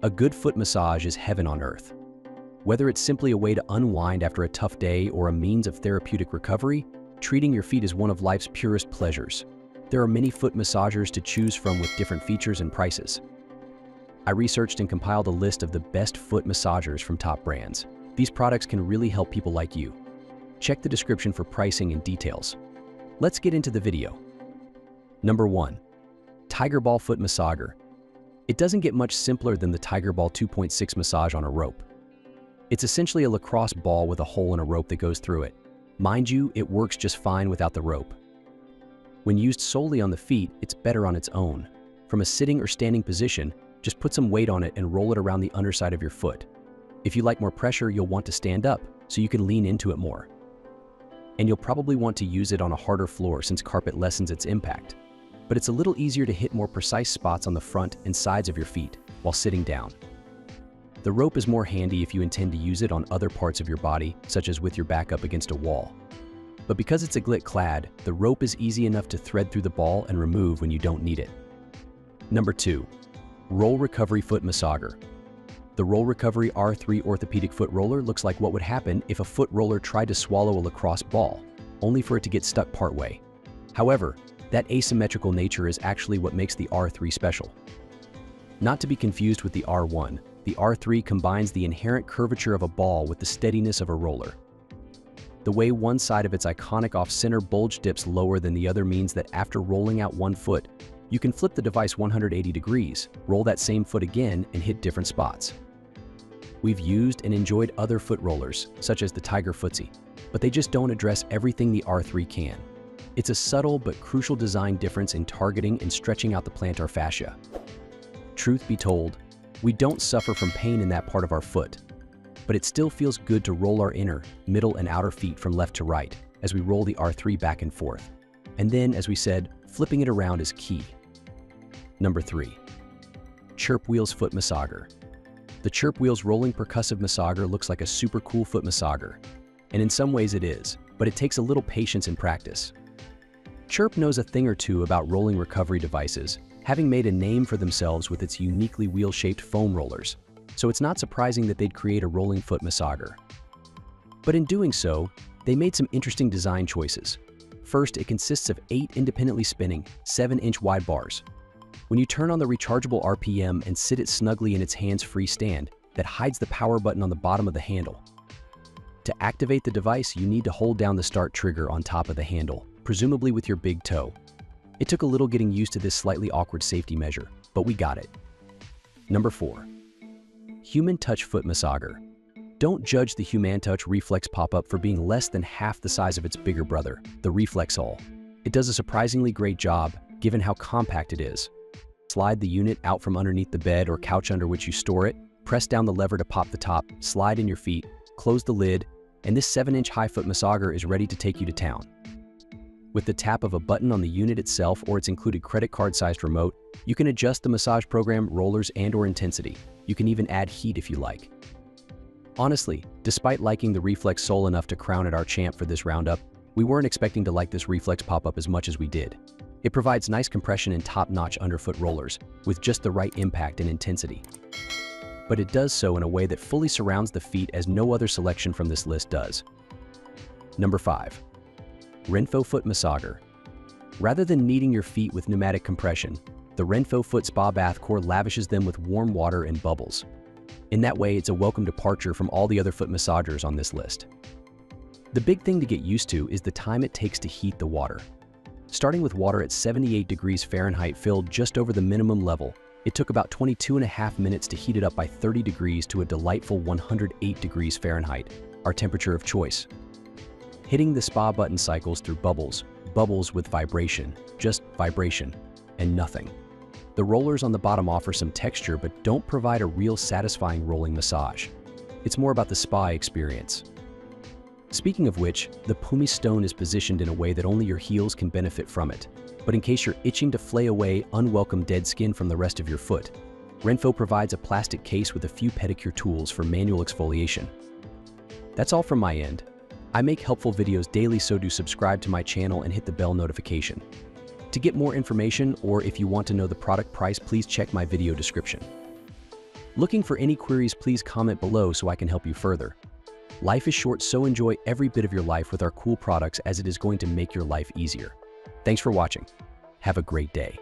A good foot massage is heaven on earth. Whether it's simply a way to unwind after a tough day or a means of therapeutic recovery, treating your feet is one of life's purest pleasures. There are many foot massagers to choose from with different features and prices. I researched and compiled a list of the best foot massagers from top brands. These products can really help people like you. Check the description for pricing and details. Let's get into the video. Number 1. Tiger Ball Foot Massager. It doesn't get much simpler than the Tiger Ball 2.6 massage on a rope. It's essentially a lacrosse ball with a hole in a rope that goes through it. Mind you, it works just fine without the rope. When used solely on the feet, it's better on its own. From a sitting or standing position, just put some weight on it and roll it around the underside of your foot. If you like more pressure, you'll want to stand up so you can lean into it more. And you'll probably want to use it on a harder floor since carpet lessens its impact. But it's a little easier to hit more precise spots on the front and sides of your feet while sitting down. The rope is more handy if you intend to use it on other parts of your body, such as with your back up against a wall. But because it's a glit clad, the rope is easy enough to thread through the ball and remove when you don't need it. Number 2. Roll Recovery Foot Massager. The Roll Recovery R3 Orthopedic Foot Roller looks like what would happen if a foot roller tried to swallow a lacrosse ball, only for it to get stuck partway. However, that asymmetrical nature is actually what makes the R3 special. Not to be confused with the R1, the R3 combines the inherent curvature of a ball with the steadiness of a roller. The way one side of its iconic off-center bulge dips lower than the other means that after rolling out one foot, you can flip the device 180 degrees, roll that same foot again, and hit different spots. We've used and enjoyed other foot rollers, such as the Tiger Footsie, but they just don't address everything the R3 can. It's a subtle but crucial design difference in targeting and stretching out the plantar fascia. Truth be told, we don't suffer from pain in that part of our foot, but it still feels good to roll our inner, middle, and outer feet from left to right as we roll the R3 back and forth. And then, as we said, flipping it around is key. Number 3. Chirp Wheels Foot Massager. The Chirp Wheels Rolling Percussive Massager looks like a super cool foot massager, and in some ways it is, but it takes a little patience and practice. Chirp knows a thing or two about rolling recovery devices, having made a name for themselves with its uniquely wheel-shaped foam rollers, so it's not surprising that they'd create a rolling foot massager. But in doing so, they made some interesting design choices. First, it consists of 8 independently spinning, 7-inch wide bars. When you turn on the rechargeable RPM and sit it snugly in its hands-free stand, that hides the power button on the bottom of the handle. To activate the device, you need to hold down the start trigger on top of the handle, presumably with your big toe. It took a little getting used to this slightly awkward safety measure, but we got it. Number 4. Human Touch Foot Massager. Don't judge the Human Touch Reflex pop-up for being less than half the size of its bigger brother, the Reflexol. It does a surprisingly great job, given how compact it is. Slide the unit out from underneath the bed or couch under which you store it, press down the lever to pop the top, slide in your feet, close the lid, and this 7-inch high foot massager is ready to take you to town. With the tap of a button on the unit itself or its included credit card-sized remote, you can adjust the massage program, rollers, and/or intensity. You can even add heat if you like. Honestly, despite liking the Reflexol enough to crown it our champ for this roundup, we weren't expecting to like this Reflex pop-up as much as we did. It provides nice compression and top-notch underfoot rollers, with just the right impact and intensity. But it does so in a way that fully surrounds the feet as no other selection from this list does. Number 5. Renfo Foot Massager. Rather than kneading your feet with pneumatic compression, the Renfo Foot Spa Bath Core lavishes them with warm water and bubbles. In that way, it's a welcome departure from all the other foot massagers on this list. The big thing to get used to is the time it takes to heat the water. Starting with water at 78 degrees Fahrenheit filled just over the minimum level, it took about 22.5 minutes to heat it up by 30 degrees to a delightful 108 degrees Fahrenheit, our temperature of choice. Hitting the spa button cycles through bubbles with vibration, just vibration, and nothing. The rollers on the bottom offer some texture but don't provide a real satisfying rolling massage. It's more about the spa experience. Speaking of which, the pumice stone is positioned in a way that only your heels can benefit from it. But in case you're itching to flay away unwelcome dead skin from the rest of your foot, Renfo provides a plastic case with a few pedicure tools for manual exfoliation. That's all from my end. I make helpful videos daily, so do subscribe to my channel and hit the bell notification. To get more information, or if you want to know the product price, please check my video description. Looking for any queries, please comment below so I can help you further. Life is short, so enjoy every bit of your life with our cool products, as it is going to make your life easier. Thanks for watching. Have a great day.